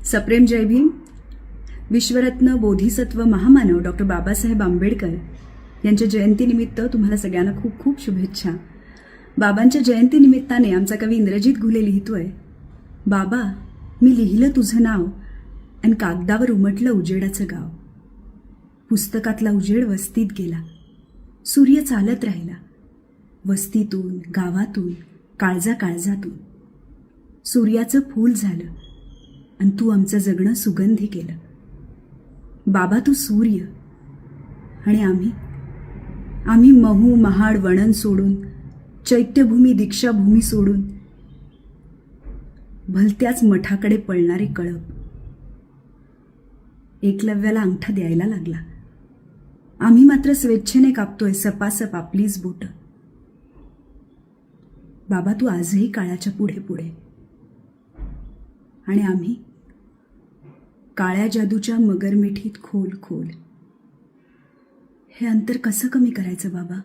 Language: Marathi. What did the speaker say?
सप्रेम जय भीम. विश्वरत्न बोधिसत्व महामानव डॉक्टर बाबासाहेब आंबेडकर यांच्या जयंतीनिमित्त तुम्हाला सगळ्यांना खूप खूप शुभेच्छा. बाबांच्या जयंतीनिमित्ताने आमचा कवी इंद्रजित घुले लिहितोय, बाबा मी लिहिलं तुझं नाव आणि कागदावर उमटलं उजेडाचं गाव. पुस्तकातला उजेड वस्तीत गेला, सूर्य चालत राहिला वस्तीतून गावातून काळजा काळजातून. सूर्याचं फूल झालं आणि तू आमचं जगणं सुगंधी केलं. बाबा तू सूर्य आणि आम्ही महू महाड वणन सोडून, चैत्यभूमी दीक्षाभूमी सोडून भलत्याच मठाकडे पळणारे कळप. एकलव्याला अंगठा द्यायला लागला, आम्ही मात्र स्वेच्छेने कापतोय सपासप आपलीच बोट. बाबा तू आजही काळाच्या पुढे पुढे आणि आम्ही काळ्या जादूच्या मगरमिठीत खोल खोल. हे अंतर कसं कमी करायचं बाबा?